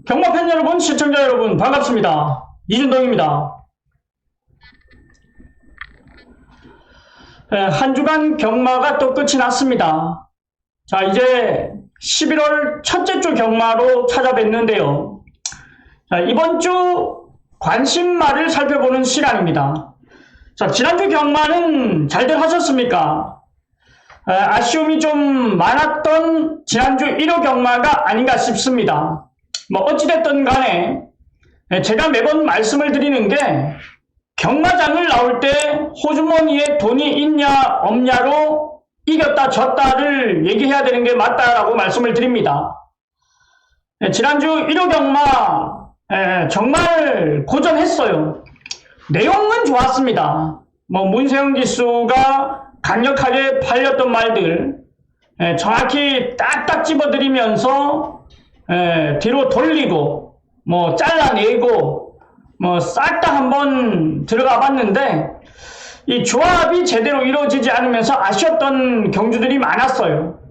경마팬 여러분, 시청자 여러분, 반갑습니다. 이준동입니다. 한 주간 경마가 또 끝이 났습니다. 자, 이제 11월 첫째 주 경마로 찾아뵙는데요. 자, 이번 주 관심마를 살펴보는 시간입니다. 자, 지난주 경마는 잘들 하셨습니까? 아쉬움이 좀 많았던 지난주 1호 경마가 아닌가 싶습니다. 뭐 어찌됐든 간에 제가 매번 말씀을 드리는 게 경마장을 나올 때 호주머니에 돈이 있냐 없냐로 이겼다 졌다를 얘기해야 되는 게 맞다라고 말씀을 드립니다. 지난주 1호 경마 정말 고전했어요. 내용은 좋았습니다. 뭐 문세영 기수가 강력하게 팔렸던 말들 정확히 딱딱 집어드리면서 뒤로 돌리고 뭐 잘라내고 뭐 싹 다 한번 들어가 봤는데 이 조합이 제대로 이루어지지 않으면서 아쉬웠던 경주들이 많았어요.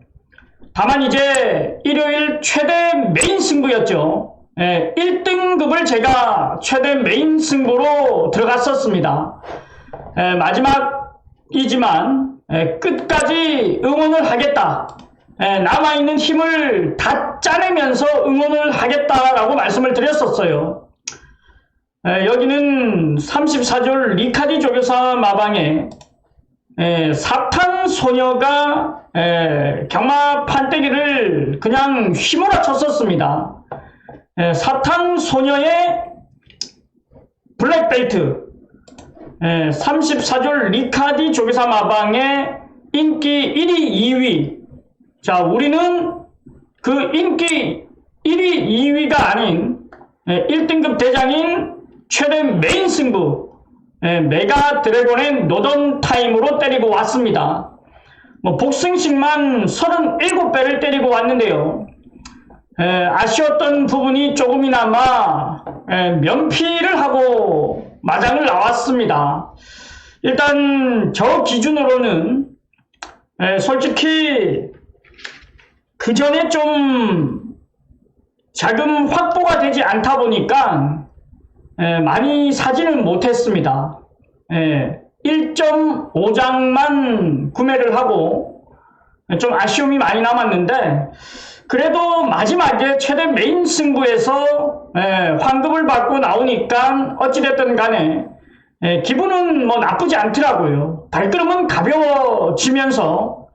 다만 이제 일요일 최대 메인 승부였죠. 1등급을 제가 최대 메인 승부로 들어갔었습니다. 마지막이지만 끝까지 응원을 하겠다. 남아있는 힘을 다 짜내면서 응원을 하겠다라고 말씀을 드렸었어요. 여기는 34졸 리카디 조교사 마방에 사탕 소녀가 경마 판때기를 그냥 휘몰아 쳤었습니다. 사탕 소녀의 블랙벨트 34졸 리카디 조교사 마방의 인기 1위 2위. 자, 우리는 그 인기 1위 2위가 아닌 1등급 대장인 최대 메인 승부 메가 드래곤의 노던 타임으로 때리고 왔습니다. 뭐 복승식만 37배를 때리고 왔는데요. 아쉬웠던 부분이 조금이나마 면피를 하고 마장을 나왔습니다. 일단 저 기준으로는 솔직히 그 전에 좀 자금 확보가 되지 않다 보니까 많이 사지는 못했습니다. 1.5장만 구매를 하고 좀 아쉬움이 많이 남았는데 그래도 마지막에 최대 메인 승부에서 환급을 받고 나오니까 어찌됐든 간에 기분은 뭐 나쁘지 않더라고요. 발걸음은 가벼워지면서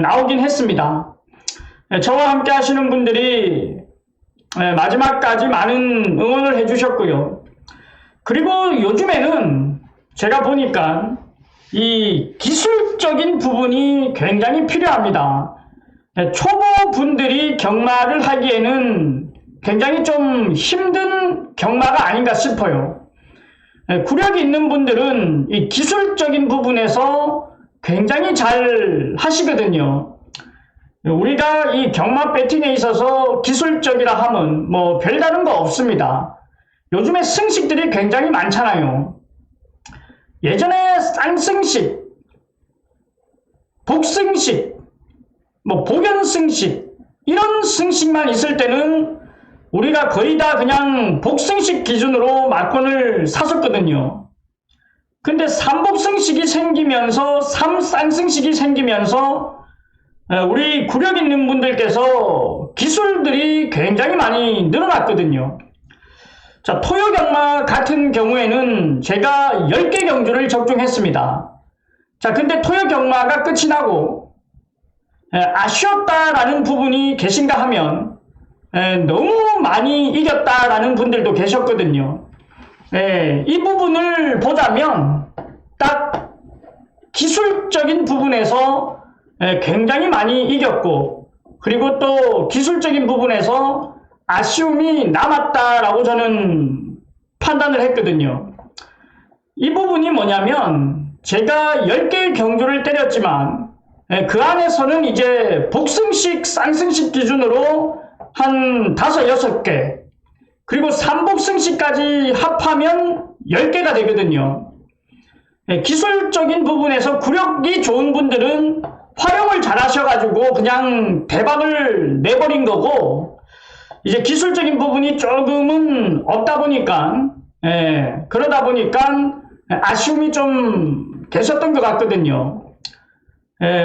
나오긴 했습니다. 저와 함께 하시는 분들이 마지막까지 많은 응원을 해주셨고요. 그리고 요즘에는 제가 보니까 이 기술적인 부분이 굉장히 필요합니다. 초보분들이 경마를 하기에는 굉장히 좀 힘든 경마가 아닌가 싶어요. 구력이 있는 분들은 이 기술적인 부분에서 굉장히 잘 하시거든요. 우리가 이 경마 배팅에 있어서 기술적이라 하면 뭐 별다른 거 없습니다. 요즘에 승식들이 굉장히 많잖아요. 예전에 쌍승식, 복승식, 뭐 복연승식 이런 승식만 있을 때는 우리가 거의 다 그냥 복승식 기준으로 막권을 샀었거든요. 근데 삼복승식이 생기면서 삼쌍승식이 생기면서 우리 구력 있는 분들께서 기술들이 굉장히 많이 늘어났거든요. 자, 토요경마 같은 경우에는 제가 10개 경주를 적중했습니다. 자, 근데 토요경마가 끝이 나고 아쉬웠다라는 부분이 계신가 하면 너무 많이 이겼다라는 분들도 계셨거든요. 이 부분을 보자면 딱 기술적인 부분에서 굉장히 많이 이겼고 그리고 또 기술적인 부분에서 아쉬움이 남았다라고 저는 판단을 했거든요. 이 부분이 뭐냐면 제가 10개의 경주를 때렸지만 그 안에서는 이제 복승식, 쌍승식 기준으로 한 5, 6개 그리고 삼복승식까지 합하면 10개가 되거든요. 기술적인 부분에서 구력이 좋은 분들은 활용을 잘 하셔가지고 그냥 대박을 내버린 거고 이제 기술적인 부분이 조금은 없다 보니까, 그러다 보니까 아쉬움이 좀 계셨던 것 같거든요.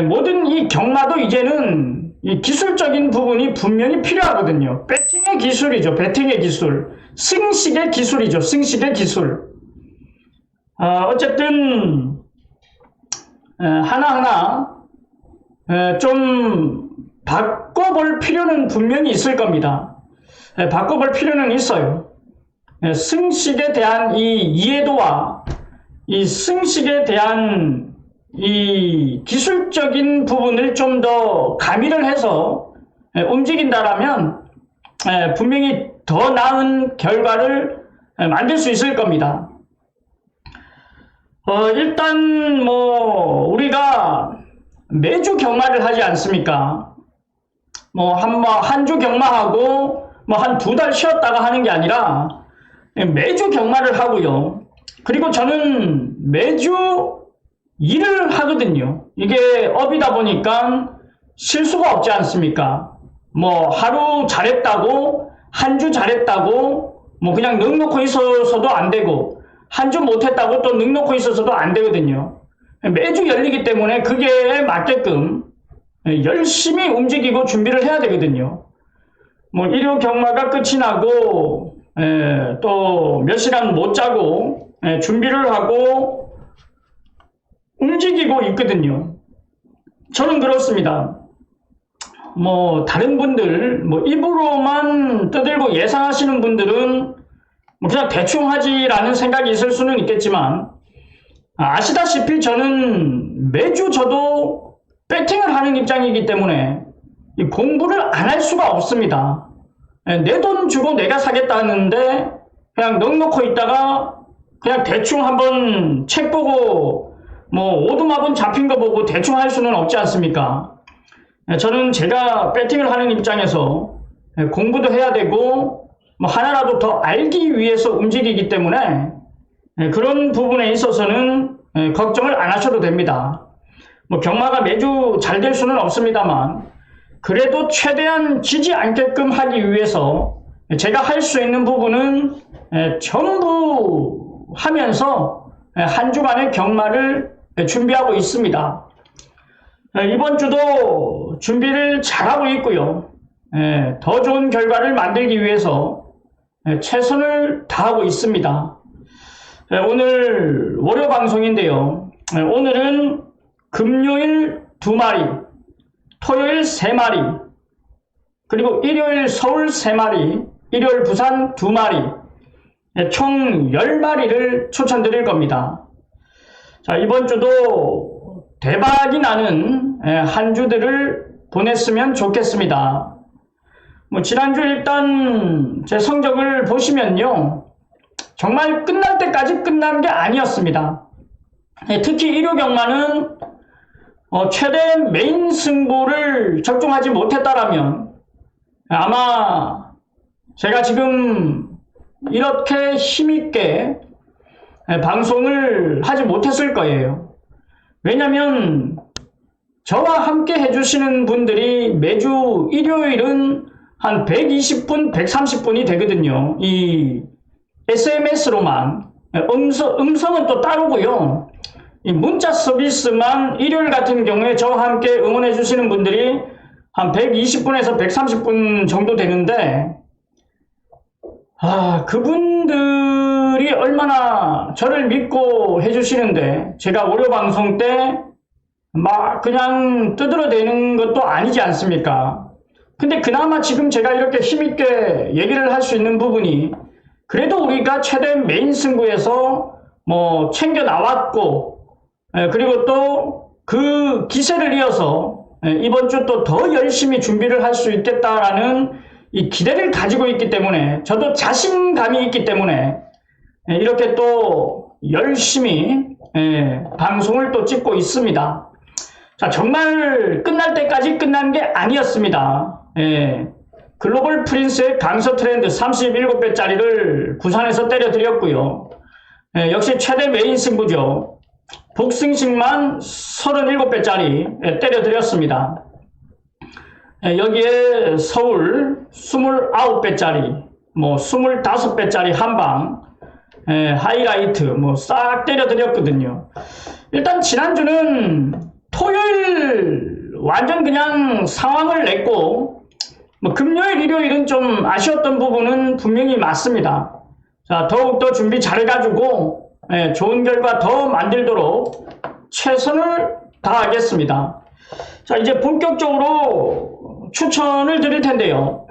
모든 이 경마도 이제는 이 기술적인 부분이 분명히 필요하거든요. 배팅의 기술이죠. 배팅의 기술. 승식의 기술이죠. 승식의 기술. 어쨌든 하나하나 좀 바꿔볼 필요는 분명히 있을 겁니다. 바꿔볼 필요는 있어요. 승식에 대한 이 이해도와 이 승식에 대한 이 기술적인 부분을 좀 더 가미를 해서 움직인다라면 분명히 더 나은 결과를 만들 수 있을 겁니다. 일단 우리가 매주 경마를 하지 않습니까? 한 주 경마하고 한 2달 쉬었다가 하는 게 아니라 매주 경마를 하고요. 그리고 저는 매주 일을 하거든요. 이게 업이다 보니까 실수가 없지 않습니까? 하루 잘했다고, 한 주 잘했다고, 그냥 넉넉히 있어서도 안 되고, 한 주 못했다고 또 넉넉히 있어서도 안 되거든요. 매주 열리기 때문에 그게 맞게끔 열심히 움직이고 준비를 해야 되거든요. 일요 경마가 끝이 나고, 또 몇 시간 못 자고, 준비를 하고, 움직이고 있거든요. 저는 그렇습니다. 다른 분들, 입으로만 떠들고 예상하시는 분들은 그냥 대충 하지라는 생각이 있을 수는 있겠지만, 아시다시피 저는 매주 저도 배팅을 하는 입장이기 때문에 공부를 안 할 수가 없습니다. 내 돈 주고 내가 사겠다는데 그냥 넉넉히 있다가 그냥 대충 한번 책 보고 오두마분 잡힌 거 보고 대충 할 수는 없지 않습니까? 저는 제가 배팅을 하는 입장에서 공부도 해야 되고 하나라도 더 알기 위해서 움직이기 때문에 그런 부분에 있어서는 걱정을 안 하셔도 됩니다. 경마가 매주 잘 될 수는 없습니다만 그래도 최대한 지지 않게끔 하기 위해서 제가 할 수 있는 부분은 전부 하면서 한 주간의 경마를 준비하고 있습니다. 이번 주도 준비를 잘하고 있고요. 더 좋은 결과를 만들기 위해서 최선을 다하고 있습니다. 오늘 월요 방송인데요. 오늘은 금요일 2마리, 토요일 3마리, 그리고 일요일 서울 3마리, 일요일 부산 2마리, 총 10마리를 추천드릴 겁니다. 자, 이번 주도 대박이 나는 한 주들을 보냈으면 좋겠습니다. 지난주 일단 제 성적을 보시면요. 정말 끝날 때까지 끝난 게 아니었습니다. 특히 일요 경마는 최대 메인 승부를 적중하지 못했다라면 아마 제가 지금 이렇게 힘있게 방송을 하지 못했을 거예요. 왜냐면 저와 함께 해주시는 분들이 매주 일요일은 한 120분, 130분이 되거든요. 이 SMS로만. 음성은 또 따로고요. 이 문자 서비스만 일요일 같은 경우에 저와 함께 응원해 주시는 분들이 한 120분에서 130분 정도 되는데 그분들이 얼마나 저를 믿고 해주시는데 제가 월요 방송 때 막 그냥 두드러대는 것도 아니지 않습니까? 근데 그나마 지금 제가 이렇게 힘있게 얘기를 할 수 있는 부분이 그래도 우리가 최대 메인 승부에서 챙겨 나왔고 그리고 또 그 기세를 이어서 이번 주 또 더 열심히 준비를 할 수 있겠다라는 이 기대를 가지고 있기 때문에 저도 자신감이 있기 때문에 이렇게 또 열심히 방송을 또 찍고 있습니다. 자, 정말 끝날 때까지 끝난 게 아니었습니다. 글로벌 프린스의 강서 트렌드 37배짜리를 부산에서 때려드렸고요. 역시 최대 메인 승부죠. 복승식만 37배짜리 때려드렸습니다. 여기에 서울 29배짜리, 뭐 25배짜리 한방, 하이라이트 뭐 싹 때려드렸거든요. 일단 지난주는 토요일 완전 그냥 상황을 냈고, 뭐 금요일, 일요일은 좀 아쉬웠던 부분은 분명히 맞습니다. 자, 더욱더 준비 잘해가지고 좋은 결과 더 만들도록 최선을 다하겠습니다. 자, 이제 본격적으로 추천을 드릴 텐데요.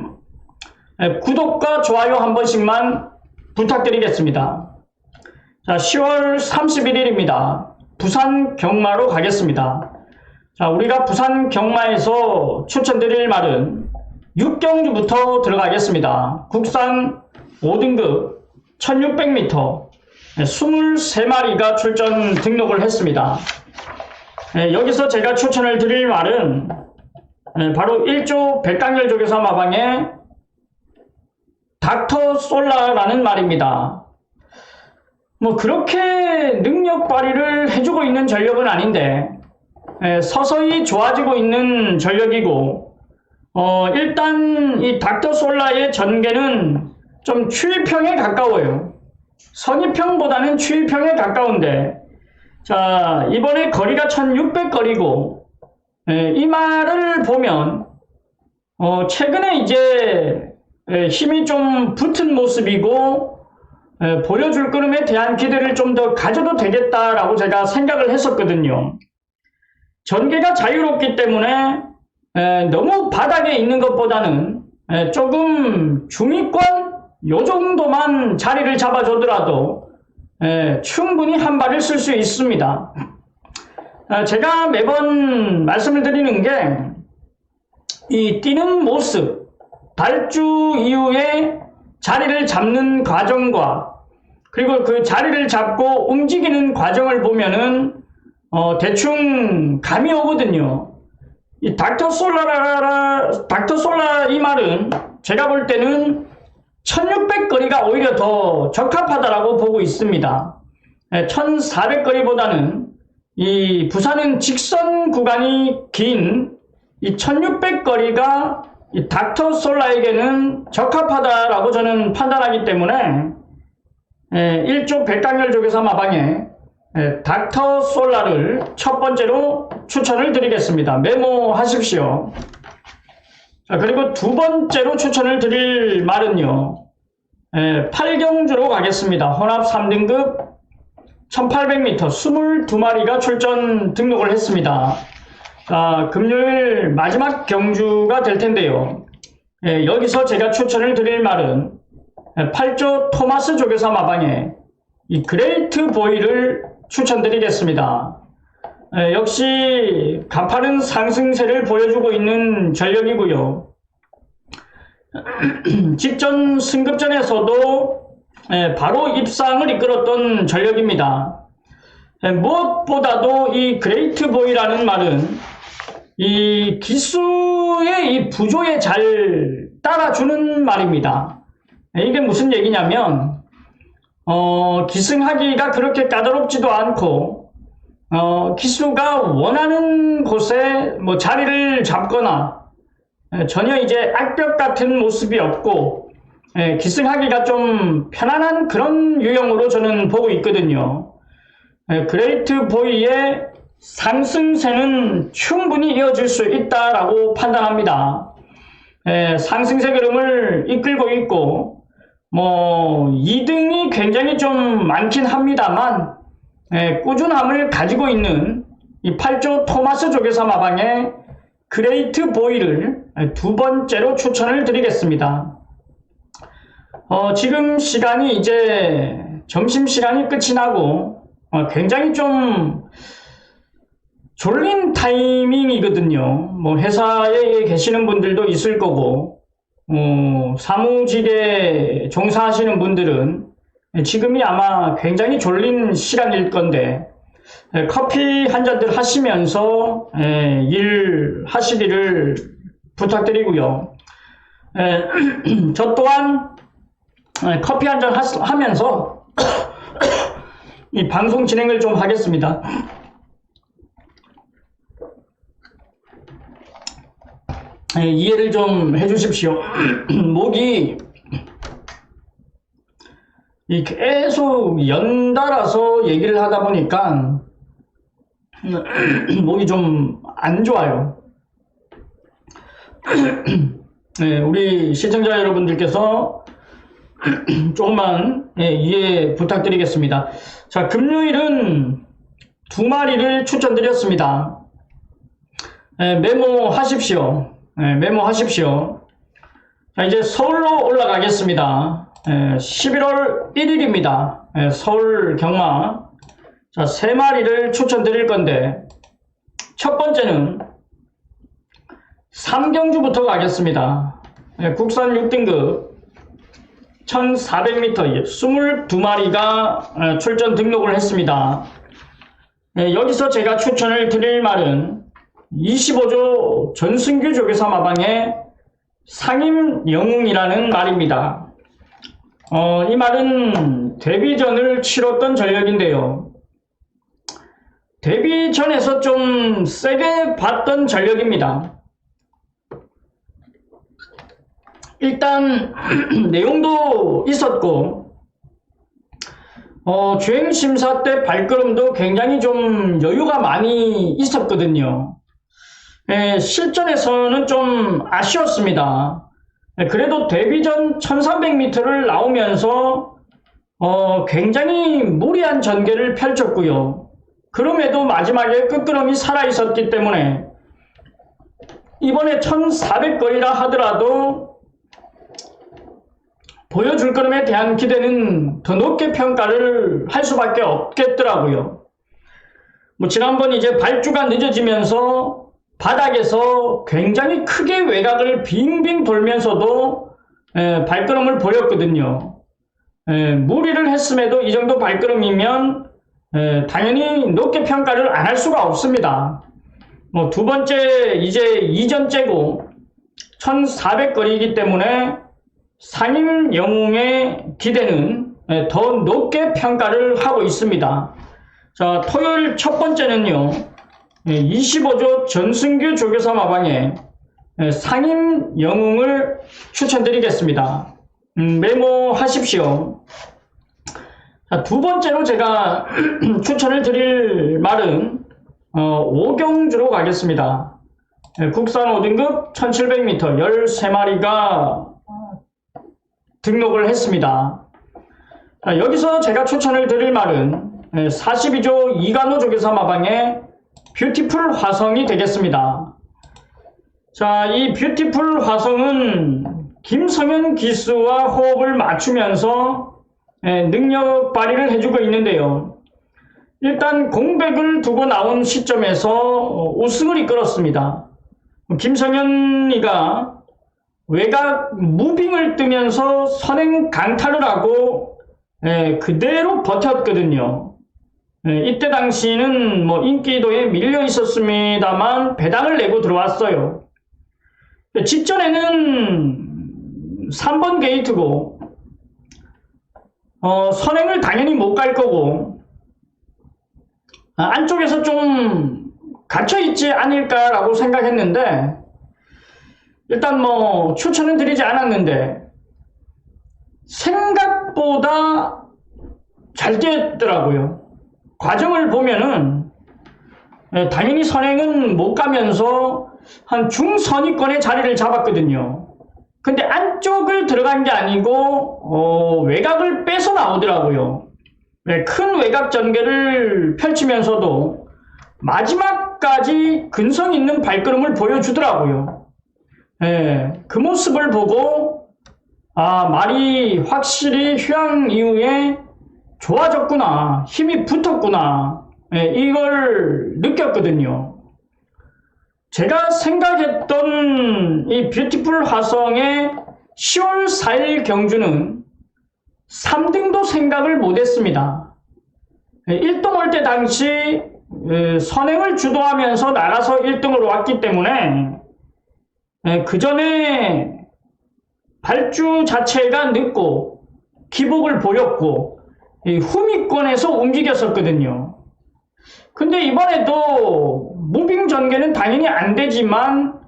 구독과 좋아요 한 번씩만 부탁드리겠습니다. 자, 10월 31일입니다. 부산 경마로 가겠습니다. 자, 우리가 부산 경마에서 추천드릴 말은 6경주부터 들어가겠습니다. 국산 5등급 1600m 23마리가 출전 등록을 했습니다. 여기서 제가 추천을 드릴 말은 바로 1조 백강렬 조교사 마방의 닥터 솔라라는 말입니다. 뭐 그렇게 능력 발휘를 해주고 있는 전력은 아닌데 서서히 좋아지고 있는 전력이고, 일단 이 닥터 솔라의 전개는 좀 추위평에 가까워요. 선입평보다는 추위평에 가까운데, 자, 이번에 거리가 1600거리고, 이 말을 보면, 최근에 이제 힘이 좀 붙은 모습이고, 보여줄 그림에 대한 기대를 좀 더 가져도 되겠다라고 제가 생각을 했었거든요. 전개가 자유롭기 때문에 너무 바닥에 있는 것보다는 조금 중위권 요 정도만 자리를 잡아주더라도 충분히 한 발을 쓸 수 있습니다. 제가 매번 말씀을 드리는 게 이 뛰는 모습, 발주 이후에 자리를 잡는 과정과 그리고 그 자리를 잡고 움직이는 과정을 보면은 대충 감이 오거든요. 이 닥터 솔라 이 말은 제가 볼 때는 1600거리가 오히려 더 적합하다라고 보고 있습니다. 1400거리보다는 이 부산은 직선 구간이 긴 이 1600거리가 이 닥터 솔라에게는 적합하다라고 저는 판단하기 때문에 1조 백강렬 조교사 마방에 닥터 솔라를 첫 번째로 추천을 드리겠습니다. 메모하십시오. 자, 그리고 두 번째로 추천을 드릴 말은요, 8경주로 가겠습니다. 혼합 3등급 1800m 22마리가 출전 등록을 했습니다. 자, 금요일 마지막 경주가 될 텐데요. 여기서 제가 추천을 드릴 말은 8조 토마스 조교사 마방에 이 그레이트 보이를 추천드리겠습니다. 역시 가파른 상승세를 보여주고 있는 전력이고요. 직전 승급전에서도 바로 입상을 이끌었던 전력입니다. 무엇보다도 이 그레이트 보이라는 말은 이 기수의 이 부조에 잘 따라주는 말입니다. 이게 무슨 얘기냐면 기승하기가 그렇게 까다롭지도 않고 기수가 원하는 곳에 뭐 자리를 잡거나 전혀 이제 악벽 같은 모습이 없고 기승하기가 좀 편안한 그런 유형으로 저는 보고 있거든요. 그레이트 보이의 상승세는 충분히 이어질 수 있다라고 판단합니다. 상승세 그림을 이끌고 있고 뭐 2등이 굉장히 좀 많긴 합니다만 꾸준함을 가지고 있는 이 8조 토마스 조교사 마방의 그레이트 보이를 두 번째로 추천을 드리겠습니다. 지금 시간이 이제 점심시간이 끝이 나고 굉장히 좀 졸린 타이밍이거든요. 뭐 회사에 계시는 분들도 있을 거고 사무직에 종사하시는 분들은 지금이 아마 굉장히 졸린 시간일 건데 커피 한 잔들 하시면서 일 하시기를 부탁드리고요. 저 또한 커피 한 잔 하면서 이 방송 진행을 좀 하겠습니다. 이해를 좀 해주십시오. 목이 계속 연달아서 얘기를 하다 보니까 목이 좀 안 좋아요. 네, 우리 시청자 여러분들께서 조금만 이해 부탁드리겠습니다. 자, 금요일은 2마리를 추천드렸습니다. 메모하십시오. 메모하십시오. 자, 이제 서울로 올라가겠습니다. 11월 1일입니다. 서울 경마. 자, 3마리를 추천드릴 건데, 첫 번째는 삼경주부터 가겠습니다. 국산 6등급 1400m 22마리가 출전 등록을 했습니다. 여기서 제가 추천을 드릴 말은 25조 전승규 조교사 마방의 상임영웅이라는 말입니다. 이 말은 데뷔전을 치렀던 전력인데요. 데뷔전에서 좀 세게 봤던 전력입니다. 일단 내용도 있었고 주행심사 때 발걸음도 굉장히 좀 여유가 많이 있었거든요. 실전에서는 좀 아쉬웠습니다. 그래도 데뷔전 1300m를 나오면서 굉장히 무리한 전개를 펼쳤고요. 그럼에도 마지막에 끄끄럼이 살아있었기 때문에 이번에 1400거리라 하더라도 보여줄 거름에 대한 기대는 더 높게 평가를 할 수밖에 없겠더라고요. 지난번 이제 발주가 늦어지면서 바닥에서 굉장히 크게 외곽을 빙빙 돌면서도 발걸음을 보였거든요. 무리를 했음에도 이 정도 발걸음이면 당연히 높게 평가를 안 할 수가 없습니다. 두 번째 이제 이전째고 1400거리이기 때문에 상임 영웅의 기대는 더 높게 평가를 하고 있습니다. 자, 토요일 첫 번째는요, 25조 전승규 조교사 마방의 상임 영웅을 추천드리겠습니다. 메모하십시오. 자, 두 번째로 제가 추천을 드릴 말은 오경주로 가겠습니다. 국산 5등급 1700m 13마리가 등록을 했습니다. 자, 여기서 제가 추천을 드릴 말은 42조 이간호 조교사 마방의 뷰티풀 화성이 되겠습니다. 자, 이 뷰티풀 화성은 김성현 기수와 호흡을 맞추면서 능력 발휘를 해주고 있는데요. 일단 공백을 두고 나온 시점에서 우승을 이끌었습니다. 김성현이가 외곽 무빙을 뜨면서 선행 강타를 하고 그대로 버텼거든요. 이때 당시는 인기도에 밀려 있었습니다만 배당을 내고 들어왔어요. 직전에는 3번 게이트고 선행을 당연히 못 갈 거고 안쪽에서 좀 갇혀있지 않을까라고 생각했는데 일단 추천은 드리지 않았는데 생각보다 잘 뛰었더라고요. 과정을 보면은 당연히 선행은 못 가면서 한 중선위권의 자리를 잡았거든요. 근데 안쪽을 들어간 게 아니고 외곽을 빼서 나오더라고요. 큰 외곽 전개를 펼치면서도 마지막까지 근성 있는 발걸음을 보여주더라고요. 그 모습을 보고 말이 확실히 휴양 이후에 좋아졌구나, 힘이 붙었구나, 이걸 느꼈거든요. 제가 생각했던 이 뷰티풀 화성의 10월 4일 경주는 3등도 생각을 못했습니다. 1등 올 때 당시 선행을 주도하면서 나가서 1등으로 왔기 때문에 그 전에 발주 자체가 늦고 기복을 보였고 후미권에서 움직였었거든요. 근데 이번에도 무빙 전개는 당연히 안 되지만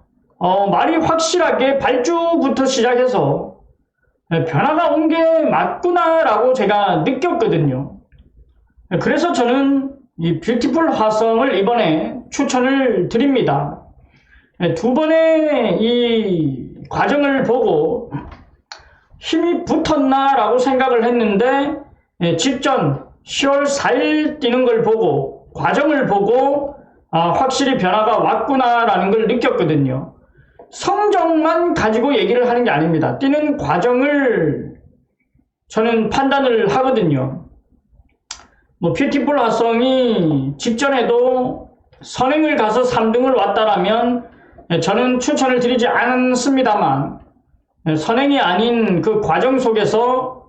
말이 확실하게 발주부터 시작해서 변화가 온 게 맞구나라고 제가 느꼈거든요. 그래서 저는 이 뷰티풀 화성을 이번에 추천을 드립니다. 두 번의 이 과정을 보고 힘이 붙었나라고 생각을 했는데 직전 10월 4일 뛰는 걸 보고 과정을 보고 확실히 변화가 왔구나라는 걸 느꼈거든요. 성적만 가지고 얘기를 하는 게 아닙니다. 뛰는 과정을 저는 판단을 하거든요. 뷰티풀 화성이 직전에도 선행을 가서 3등을 왔다라면 저는 추천을 드리지 않습니다만 선행이 아닌 그 과정 속에서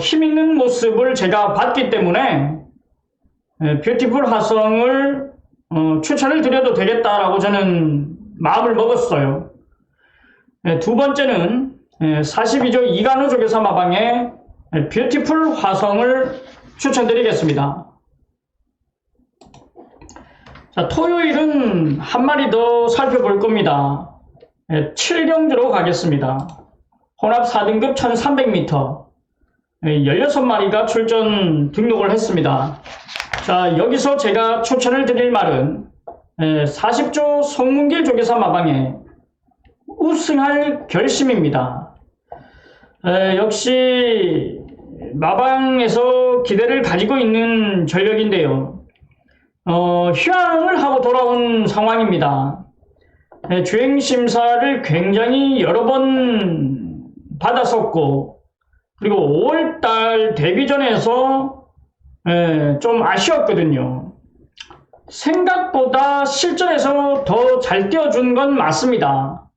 힘있는 모습을 제가 봤기 때문에 뷰티풀 화성을 추천을 드려도 되겠다라고 저는 마음을 먹었어요. 두 번째는 42조 이간호 조교사 마방의 뷰티풀 화성을 추천드리겠습니다. 자, 토요일은 한 마리 더 살펴볼 겁니다. 7경주로 가겠습니다. 혼합 4등급 1300m 16마리가 출전 등록을 했습니다. 자, 여기서 제가 추천을 드릴 말은 40조 송문길 조교사 마방에 우승할 결심입니다. 역시 마방에서 기대를 가지고 있는 전력인데요. 휴양을 하고 돌아온 상황입니다. 주행심사를 굉장히 여러 번 받았었고 그리고 5월달 데뷔전에서 좀 아쉬웠거든요. 생각보다 실전에서 더 잘 뛰어준 건 맞습니다.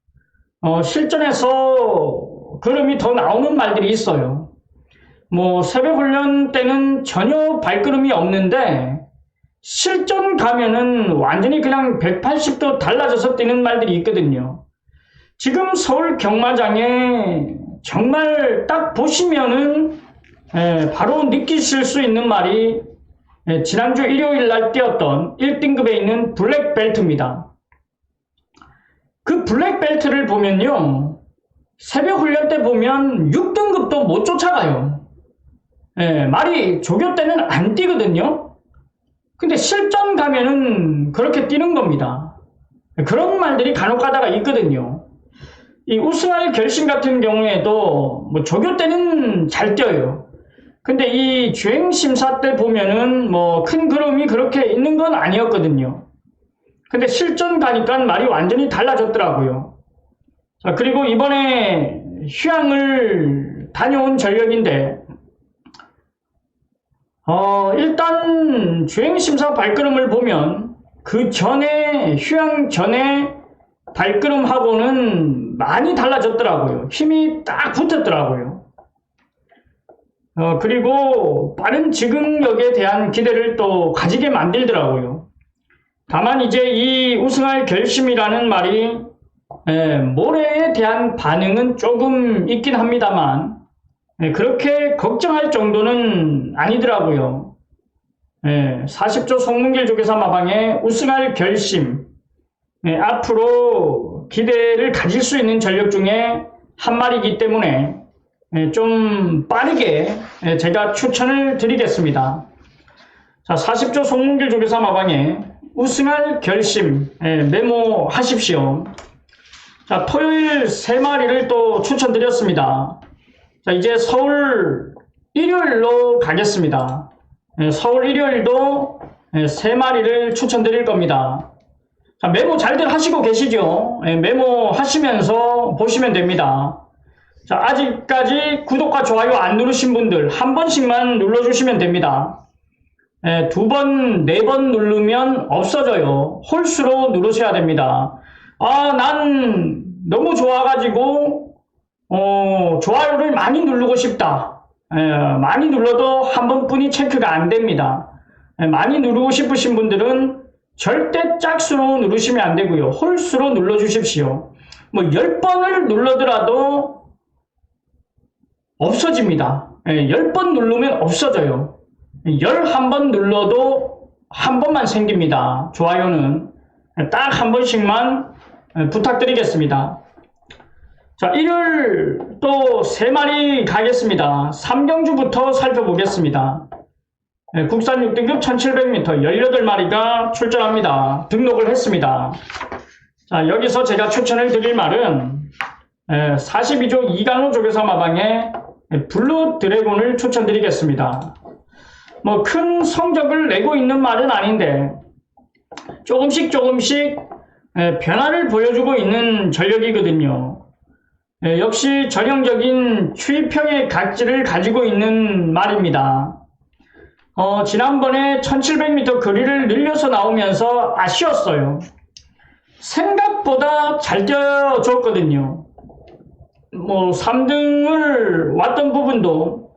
실전에서 걸음이 더 나오는 말들이 있어요. 새벽 훈련 때는 전혀 발걸음이 없는데 실전 가면은 완전히 그냥 180도 달라져서 뛰는 말들이 있거든요. 지금 서울 경마장에 정말 딱 보시면은 바로 느끼실 수 있는 말이 지난주 일요일 날 뛰었던 1등급에 있는 블랙벨트입니다. 그 블랙벨트를 보면요. 새벽 훈련 때 보면 6등급도 못 쫓아가요. 말이 조교 때는 안 뛰거든요. 근데 실전 가면은 그렇게 뛰는 겁니다. 그런 말들이 간혹 가다가 있거든요. 이 우승할 결심 같은 경우에도 조교 때는 잘 뛰어요. 근데 이 주행심사 때 보면은 큰 걸음이 그렇게 있는 건 아니었거든요. 근데 실전 가니까 말이 완전히 달라졌더라고요. 자, 그리고 이번에 휴양을 다녀온 전력인데 일단 주행심사 발걸음을 보면 그 전에 휴양 전에 발걸음하고는 많이 달라졌더라고요. 힘이 딱 붙었더라고요. 그리고 빠른 적응력에 대한 기대를 또 가지게 만들더라고요. 다만 이제 이 우승할 결심이라는 말이 모레에 대한 반응은 조금 있긴 합니다만 그렇게 걱정할 정도는 아니더라고요. 40조 송문길 조교사 마방에 우승할 결심, 앞으로 기대를 가질 수 있는 전력 중에 한 마리이기 때문에 좀 빠르게 제가 추천을 드리겠습니다. 자, 40조 송문길 조교사 마방에 우승할 결심 메모하십시오. 자, 토요일 3마리를 또 추천드렸습니다. 자, 이제 서울 일요일로 가겠습니다. 서울 일요일도 3마리를 추천드릴 겁니다. 자, 메모 잘들 하시고 계시죠? 메모 하시면서 보시면 됩니다. 자, 아직까지 구독과 좋아요 안 누르신 분들 한 번씩만 눌러주시면 됩니다. 2번, 4번 누르면 없어져요. 홀수로 누르셔야 됩니다. 난 너무 좋아가지고 좋아요를 많이 누르고 싶다. 많이 눌러도 한 번뿐이 체크가 안 됩니다. 많이 누르고 싶으신 분들은 절대 짝수로 누르시면 안 되고요. 홀수로 눌러주십시오. 10번을 눌러더라도 없어집니다. 10번 누르면 없어져요. 11번 눌러도 한 번만 생깁니다. 좋아요는 딱 한 번씩만 부탁드리겠습니다. 자, 일요일 또 3마리 가겠습니다. 삼경주부터 살펴보겠습니다. 국산 6등급 1700m 18마리가 출전합니다. 등록을 했습니다. 자, 여기서 제가 추천을 드릴 말은 42조 이간호 조교사 마방의 블루 드래곤을 추천드리겠습니다. 뭐 큰 성적을 내고 있는 말은 아닌데 조금씩 변화를 보여주고 있는 전력이거든요. 역시 전형적인 추입형의 각질을 가지고 있는 말입니다. 지난번에 1700m 거리를 늘려서 나오면서 아쉬웠어요. 생각보다 잘 뛰어줬거든요. 뭐 3등을 왔던 부분도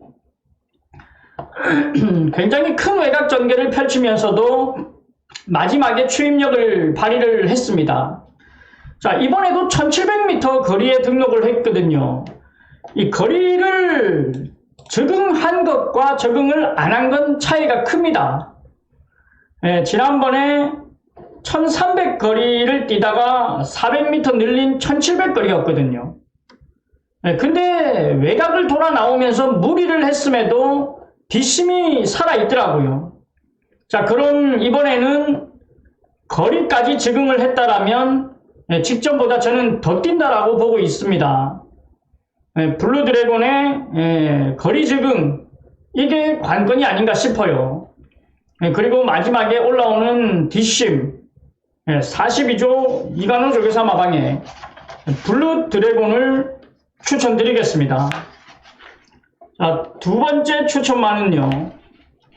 굉장히 큰 외곽 전개를 펼치면서도 마지막에 추입력을 발휘를 했습니다. 자, 이번에도 1700m 거리에 등록을 했거든요. 이 거리를 적응한 것과 적응을 안 한 건 차이가 큽니다. 지난번에 1300 거리를 뛰다가 400m 늘린 1700 거리였거든요. 근데 외곽을 돌아 나오면서 무리를 했음에도 뒷심이 살아있더라고요. 자, 그럼 이번에는 거리까지 적응을 했다라면 직전보다 저는 더 뛴다라고 보고 있습니다. 블루 드래곤의 거리 적응, 이게 관건이 아닌가 싶어요. 그리고 마지막에 올라오는 뒷심, 42조 이간호 조교사 마방에 블루 드래곤을 추천드리겠습니다. 자, 두 번째 추천만은요,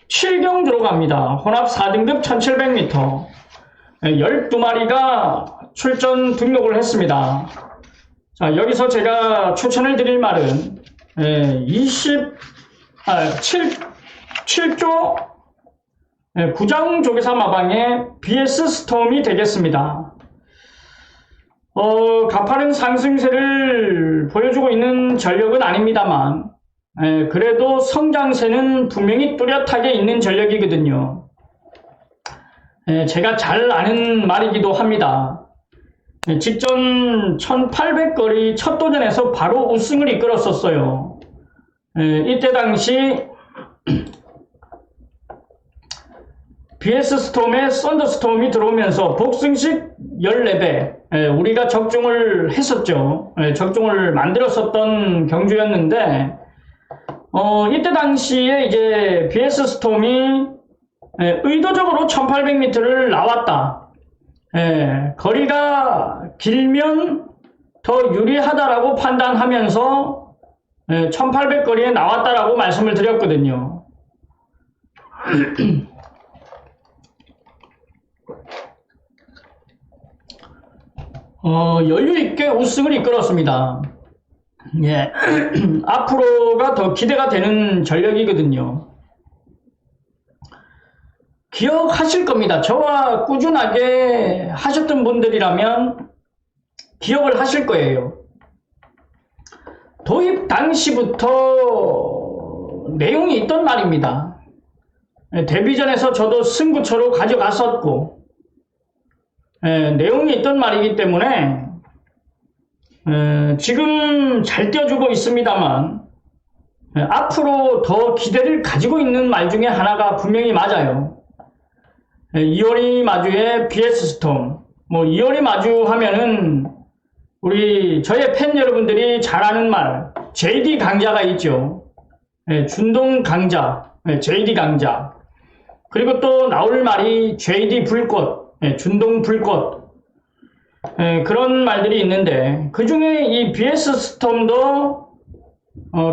7경주로 갑니다. 혼합 4등급 1700m 12마리가 출전 등록을 했습니다. 자, 여기서 제가 추천을 드릴 말은 7조 구장 조교사 마방의 BS 스톰이 되겠습니다. 가파른 상승세를 보여주고 있는 전력은 아닙니다만 그래도 성장세는 분명히 뚜렷하게 있는 전력이거든요. 제가 잘 아는 말이기도 합니다. 직전 1800거리 첫 도전에서 바로 우승을 이끌었었어요. 이때 당시 BS 스톰에 썬더스톰이 들어오면서 복승식 14배 우리가 적중을 했었죠. 적중을 만들었었던 경주였는데 이때 당시에 이제 BS 스톰이 의도적으로 1800m를 나왔다. 거리가 길면 더 유리하다라고 판단하면서 1800 거리에 나왔다라고 말씀을 드렸거든요. 여유있게 우승을 이끌었습니다. 예. 앞으로가 더 기대가 되는 전력이거든요. 기억하실 겁니다. 저와 꾸준하게 하셨던 분들이라면 기억을 하실 거예요. 도입 당시부터 내용이 있던 말입니다. 데뷔전에서 저도 승부처로 가져갔었고 내용이 있던 말이기 때문에 지금 잘 띄워주고 있습니다만 앞으로 더 기대를 가지고 있는 말 중에 하나가 분명히 맞아요. 이효리 마주의 BS 스톰. 뭐 이효리 마주 하면은 저의 팬 여러분들이 잘 아는 말 JD 강자가 있죠. 준동 강자, JD 강자. 그리고 또 나올 말이 JD 불꽃, 준동 불꽃. 그런 말들이 있는데 그 중에 이 BS 스톰도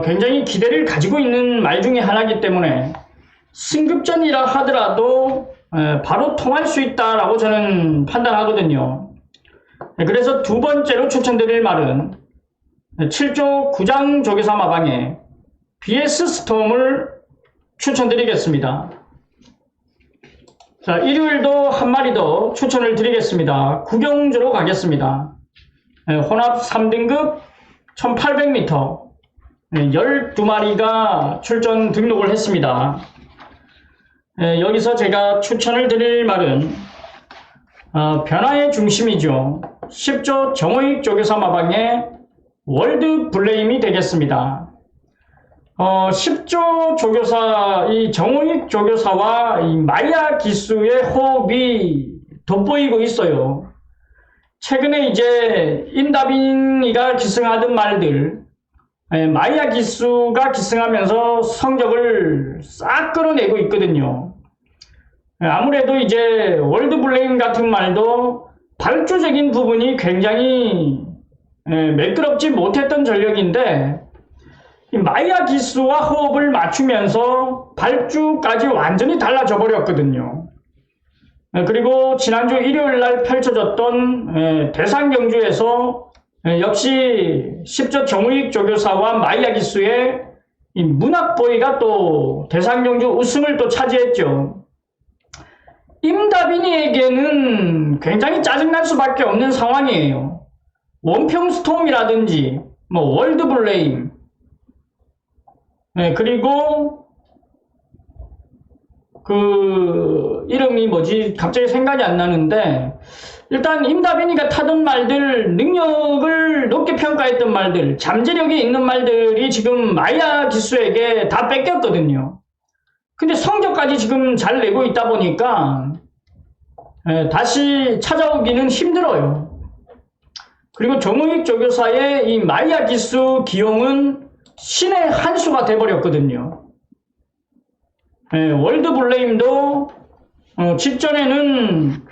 굉장히 기대를 가지고 있는 말 중에 하나이기 때문에 승급전이라 하더라도 바로 통할 수 있다라고 저는 판단하거든요. 그래서 두 번째로 추천드릴 말은 7조 구장 조교사 마방에 BS 스톰을 추천드리겠습니다. 자, 일요일도 한 마리 더 추천을 드리겠습니다. 구경주로 가겠습니다. 혼합 3등급 1800m 12마리가 출전 등록을 했습니다. 여기서 제가 추천을 드릴 말은 변화의 중심이죠. 10조 정호익 조교사 마방의 월드 블레임이 되겠습니다. 10조 조교사, 이 정호익 조교사와 이 마야 기수의 호흡이 돋보이고 있어요. 최근에 이제 임다빈이가 기승하던 말들, 마야 기수가 기승하면서 성적을 싹 끌어내고 있거든요. 아무래도 이제 월드 블레임 같은 말도 발주적인 부분이 굉장히 매끄럽지 못했던 전력인데, 이 마야 기수와 호흡을 맞추면서 발주까지 완전히 달라져 버렸거든요. 그리고 지난주 일요일날 펼쳐졌던 대상 경주에서 역시 10조 정우익 조교사와 마야 기수의 이 문학보이가 또 대상 경주 우승을 또 차지했죠. 임다빈이에게는 굉장히 짜증날 수밖에 없는 상황이에요. 원평 스톰이라든지 뭐 월드 블레임, 그리고 그 이름이 뭐지 갑자기 생각이 안 나는데, 일단 임다빈이가 타던 말들, 능력을 높게 평가했던 말들, 잠재력이 있는 말들이 지금 마야 기수에게 다 뺏겼거든요. 근데 성적까지 지금 잘 내고 있다 보니까 다시 찾아오기는 힘들어요. 그리고 정우익 조교사의 이 마야 기수 기용은 신의 한 수가 돼버렸거든요. 월드 블레임도 직전에는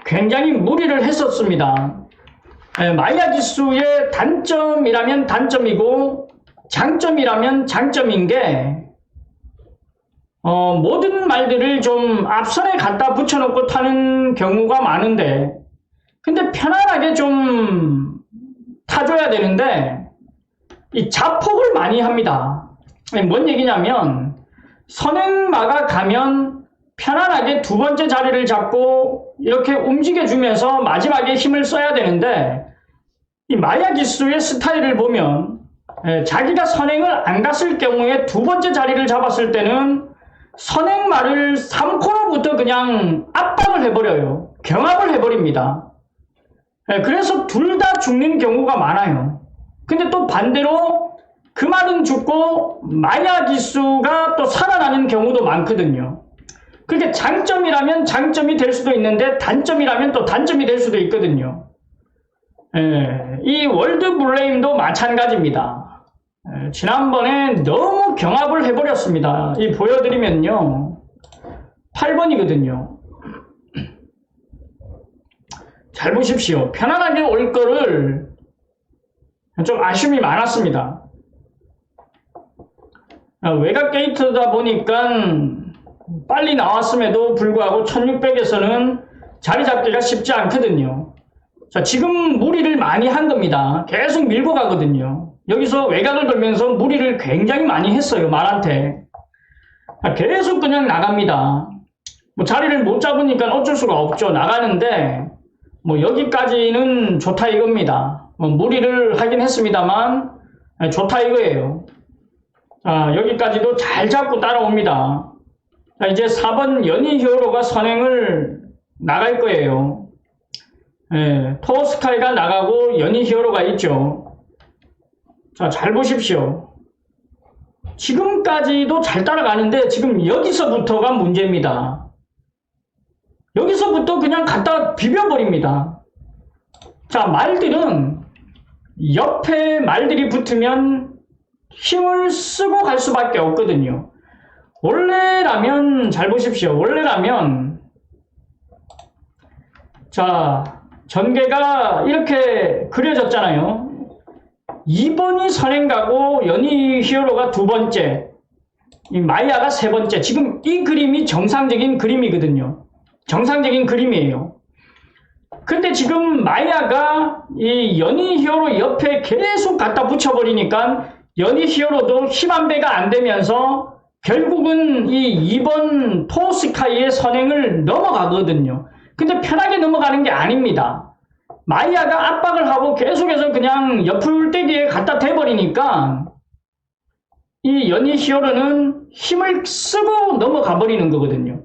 굉장히 무리를 했었습니다. 마야 기수의 단점이라면 단점이고 장점이라면 장점인 게, 모든 말들을 좀 앞선에 갖다 붙여놓고 타는 경우가 많은데, 근데 편안하게 좀 타줘야 되는데 이 자폭을 많이 합니다. 뭔 얘기냐면, 선행마가 가면 편안하게 두 번째 자리를 잡고 이렇게 움직여주면서 마지막에 힘을 써야 되는데, 이 마야 기수의 스타일을 보면 자기가 선행을 안 갔을 경우에 두 번째 자리를 잡았을 때는 선행마를 3코너부터 그냥 압박을 해버려요. 경합을 해버립니다. 그래서 둘 다 죽는 경우가 많아요. 근데 또 반대로 그 말은 죽고 마야 기수가 또 살아나는 경우도 많거든요. 그게 장점이라면 장점이 될 수도 있는데 단점이라면 또 단점이 될 수도 있거든요. 이 월드 블레임도 마찬가지입니다. 지난번에 너무 경합을 해버렸습니다. 이 보여드리면요, 8번이거든요. 잘 보십시오. 편안하게 올 거를 좀 아쉬움이 많았습니다. 외곽 게이트다 보니까 빨리 나왔음에도 불구하고 1600에서는 자리 잡기가 쉽지 않거든요. 자, 지금 무리를 많이 한 겁니다. 계속 밀고 가거든요. 여기서 외곽을 돌면서 무리를 굉장히 많이 했어요, 말한테. 계속 그냥 나갑니다. 뭐 자리를 못 잡으니까 어쩔 수가 없죠. 나가는데 뭐 여기까지는 좋다 이겁니다. 뭐 무리를 하긴 했습니다만 좋다 이거예요. 자, 여기까지도 잘 잡고 따라옵니다. 자, 이제 4번 연희 히어로가 선행을 나갈 거예요. 토스카이가 나가고 연희 히어로가 있죠. 자, 잘 보십시오. 지금까지도 잘 따라가는데 지금 여기서부터가 문제입니다. 여기서부터 그냥 갖다 비벼버립니다. 자, 말들은 옆에 말들이 붙으면 힘을 쓰고 갈 수밖에 없거든요. 원래라면, 잘 보십시오. 원래라면, 자, 전개가 이렇게 그려졌잖아요. 2번이 선행 가고 연희 히어로가 두 번째, 이 마야가 세 번째. 지금 이 그림이 정상적인 그림이거든요. 정상적인 그림이에요. 근데 지금 마야가 이 연희 히어로 옆에 계속 갖다 붙여버리니까 연희 히어로도 힘 한 배가 안 되면서 결국은 이 2번 토스카이의 선행을 넘어가거든요. 근데 편하게 넘어가는 게 아닙니다. 마야가 압박을 하고 계속해서 그냥 옆풀떼기에 갖다 대버리니까 이 연희 히어로는 힘을 쓰고 넘어가 버리는 거거든요.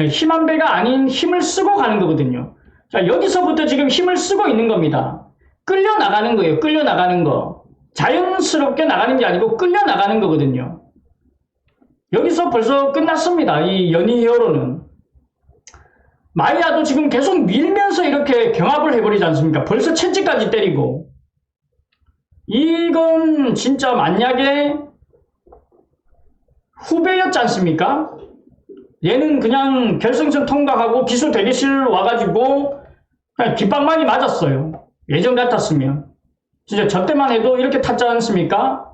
힘 한 배가 아닌 힘을 쓰고 가는 거거든요. 자, 여기서부터 지금 힘을 쓰고 있는 겁니다. 끌려 나가는 거예요. 끌려 나가는 거. 자연스럽게 나가는 게 아니고 끌려 나가는 거거든요. 여기서 벌써 끝났습니다. 이 연이 히어로는. 마이야도 지금 계속 밀면서 이렇게 경합을 해버리지 않습니까? 벌써 채찍까지 때리고. 이건 진짜 만약에 후배였지 않습니까? 얘는 그냥 결승선 통과하고 기수 대기실 와가지고 그냥 깃방망이 맞았어요. 예전 같았으면. 진짜 저 때만 해도 이렇게 탔지 않습니까?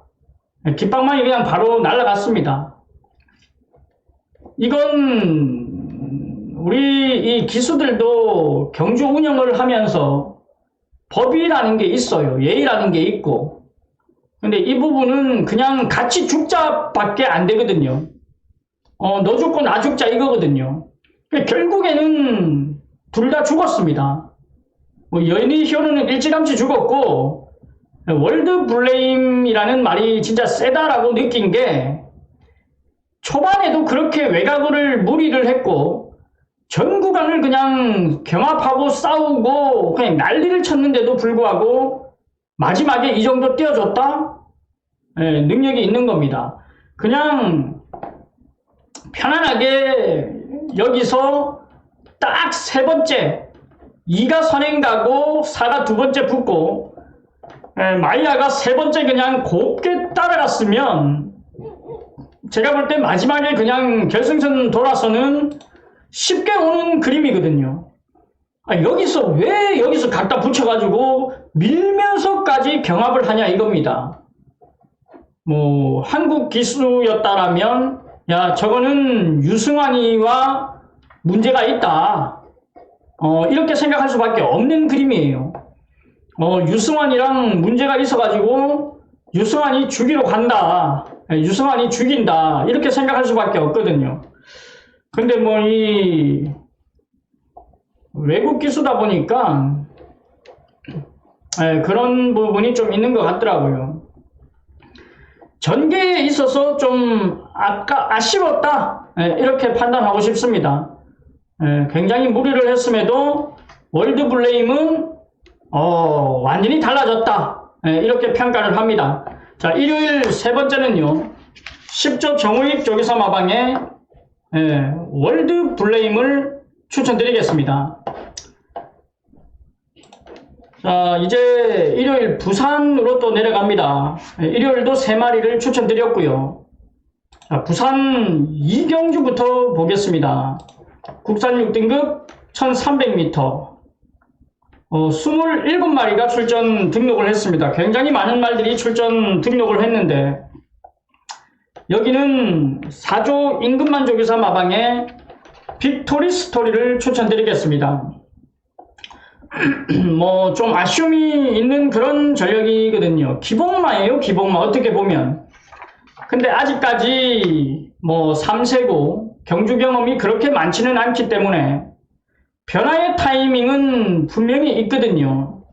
깃방망이 그냥 바로 날아갔습니다. 이건 우리 이 기수들도 경주 운영을 하면서 법이라는 게 있어요. 예의라는 게 있고. 근데 이 부분은 그냥 같이 죽자밖에 안 되거든요. 너 죽고 나 죽자 이거거든요. 결국에는 둘 다 죽었습니다. 연희 히어로는 일찌감치 죽었고, 월드 블레임이라는 말이 진짜 세다라고 느낀 게, 초반에도 그렇게 외곽을 무리를 했고, 전 구간을 그냥 경합하고 싸우고, 그냥 난리를 쳤는데도 불구하고, 마지막에 이 정도 띄워줬다? 네, 능력이 있는 겁니다. 그냥, 편안하게 여기서 딱 세 번째, 2가 선행 가고 4가 두 번째 붙고 마이야가 세 번째 그냥 곱게 따라갔으면 제가 볼 때 마지막에 그냥 결승선 돌아서는 쉽게 오는 그림이거든요. 여기서 왜 여기서 갖다 붙여가지고 밀면서까지 경합을 하냐 이겁니다. 뭐 한국 기수였다라면 야 저거는 유승환이와 문제가 있다. 이렇게 생각할 수밖에 없는 그림이에요. 유승환이랑 문제가 있어가지고 유승환이 죽이러 간다. 유승환이 죽인다. 이렇게 생각할 수밖에 없거든요. 근데 뭐 이 외국 기수다 보니까 그런 부분이 좀 있는 것 같더라고요. 전개에 있어서 좀 아쉬웠다. 이렇게 판단하고 싶습니다. 굉장히 무리를 했음에도 월드 블레임은 완전히 달라졌다. 이렇게 평가를 합니다. 자, 일요일 세 번째는요. 10조 정우익 조기사 마방의 월드 블레임을 추천드리겠습니다. 자, 이제 일요일 부산으로 또 내려갑니다. 일요일도 3마리를 추천드렸고요. 자, 부산 이경주부터 보겠습니다. 국산 6등급 1300m 27마리가 출전 등록을 했습니다. 굉장히 많은 말들이 출전 등록을 했는데 여기는 4조 임금만 조기사 마방의 빅토리 스토리를 추천드리겠습니다. 뭐 좀 아쉬움이 있는 그런 전력이거든요. 기복마예요. 기복마 어떻게 보면. 근데 아직까지 뭐 3세고 경주 경험이 그렇게 많지는 않기 때문에 변화의 타이밍은 분명히 있거든요.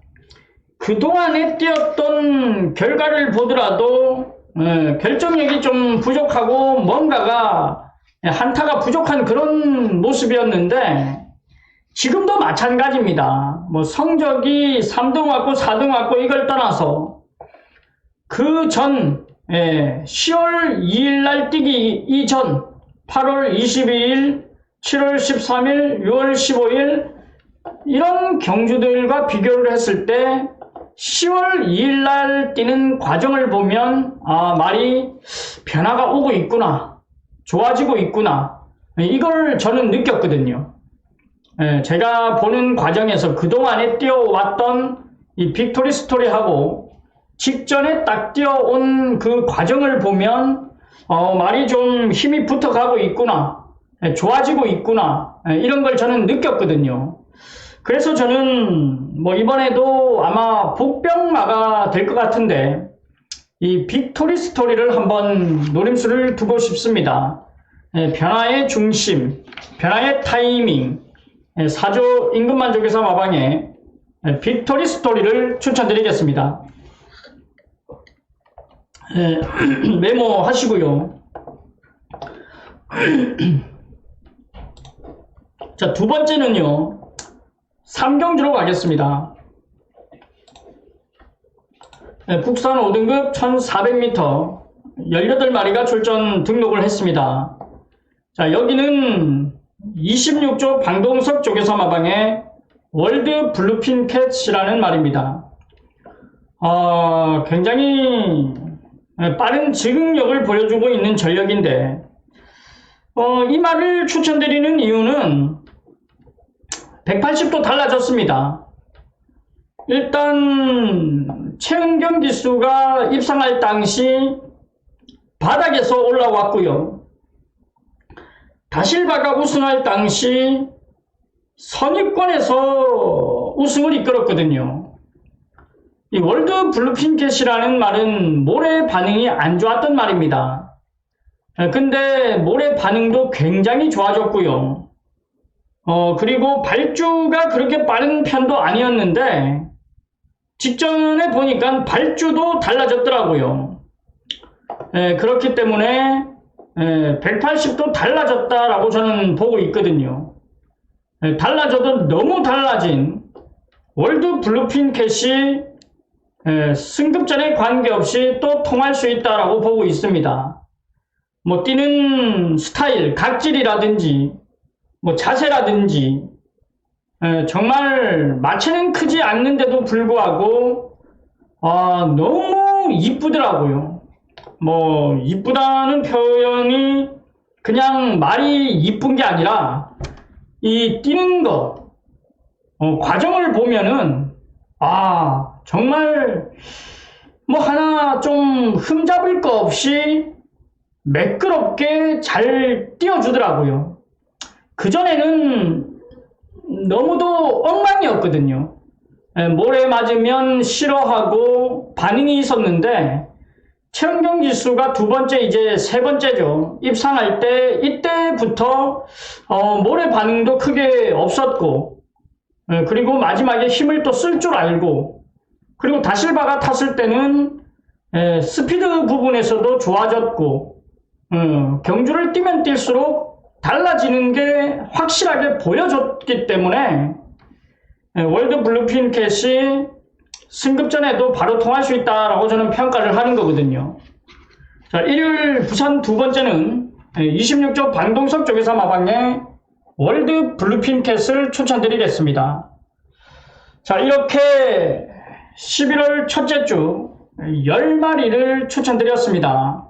그동안에 뛰었던 결과를 보더라도 결정력이 좀 부족하고 뭔가가 한타가 부족한 그런 모습이었는데 지금도 마찬가지입니다. 뭐 성적이 3등 왔고 4등 왔고 이걸 떠나서 그 전 10월 2일 날 뛰기 이전 8월 22일, 7월 13일, 6월 15일 이런 경주들과 비교를 했을 때 10월 2일 날 뛰는 과정을 보면 말이 변화가 오고 있구나. 좋아지고 있구나. 이걸 저는 느꼈거든요. 제가 보는 과정에서 그동안에 뛰어왔던 이 빅토리 스토리하고 직전에 딱 뛰어온 그 과정을 보면 말이 좀 힘이 붙어가고 있구나. 좋아지고 있구나. 이런 걸 저는 느꼈거든요. 그래서 저는 뭐 이번에도 아마 복병마가 될 것 같은데 이 빅토리 스토리를 한번 노림수를 두고 싶습니다. 변화의 중심, 변화의 타이밍, 4조 임금만 조기사 마방의 빅토리 스토리를 추천드리겠습니다. 메모하시고요. 자, 두 번째는요. 삼경주로 가겠습니다. 국산 5등급 1400m 18마리가 출전 등록을 했습니다. 자, 여기는 26조 방동석 조교사 마방의 월드 블루핀 캣이라는 말입니다. 굉장히 빠른 적응력을 보여주고 있는 전력인데, 이 말을 추천드리는 이유는 180도 달라졌습니다. 일단 최은경 기수가 입상할 당시 바닥에서 올라왔고요. 다실바가 우승할 당시 선입권에서 우승을 이끌었거든요. 이 월드 블루핀캣이라는 말은 모래 반응이 안 좋았던 말입니다. 근데 모래 반응도 굉장히 좋아졌고요. 그리고 발주가 그렇게 빠른 편도 아니었는데 직전에 보니까 발주도 달라졌더라고요. 그렇기 때문에 180도 달라졌다라고 저는 보고 있거든요. 달라져도 너무 달라진 월드 블루핀 캣이 승급전에 관계없이 또 통할 수 있다라고 보고 있습니다. 뭐 뛰는 스타일, 각질이라든지 뭐 자세라든지 정말 마체는 크지 않는데도 불구하고 너무 이쁘더라고요. 뭐 이쁘다는 표현이 그냥 말이 이쁜 게 아니라 이 뛰는 거 과정을 보면은 정말 뭐 하나 좀 흠잡을 거 없이 매끄럽게 잘 띄워주더라고요. 그전에는 너무도 엉망이었거든요. 모래 맞으면 싫어하고 반응이 있었는데 최은경 기수가 두 번째 이제 세 번째죠. 입상할 때 이때부터 모래 반응도 크게 없었고 그리고 마지막에 힘을 또 쓸 줄 알고 그리고 다실바가 탔을 때는 스피드 부분에서도 좋아졌고 경주를 뛰면 뛸수록 달라지는 게 확실하게 보여줬기 때문에 월드 블루핀 캣이 승급전에도 바로 통할 수 있다라고 저는 평가를 하는 거거든요. 자, 일요일 부산 두 번째는 26조 방동석 조교사 마방의 월드 블루핀 캣을 추천드리겠습니다. 자, 이렇게 11월 첫째 주 10마리를 추천드렸습니다.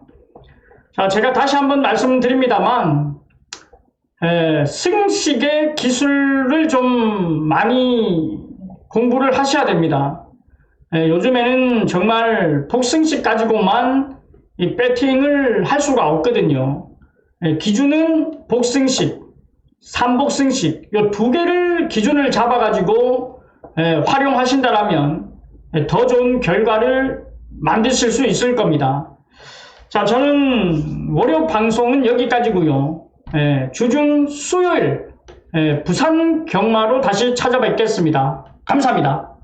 자, 제가 다시 한번 말씀드립니다만 승식의 기술을 좀 많이 공부를 하셔야 됩니다. 요즘에는 정말 복승식 가지고만 이 배팅을 할 수가 없거든요. 기준은 복승식, 삼복승식 이 두 개를 기준을 잡아가지고 활용하신다라면 더 좋은 결과를 만드실 수 있을 겁니다. 자, 저는 월요 방송은 여기까지고요. 주중 수요일 부산 경마로 다시 찾아뵙겠습니다. 감사합니다.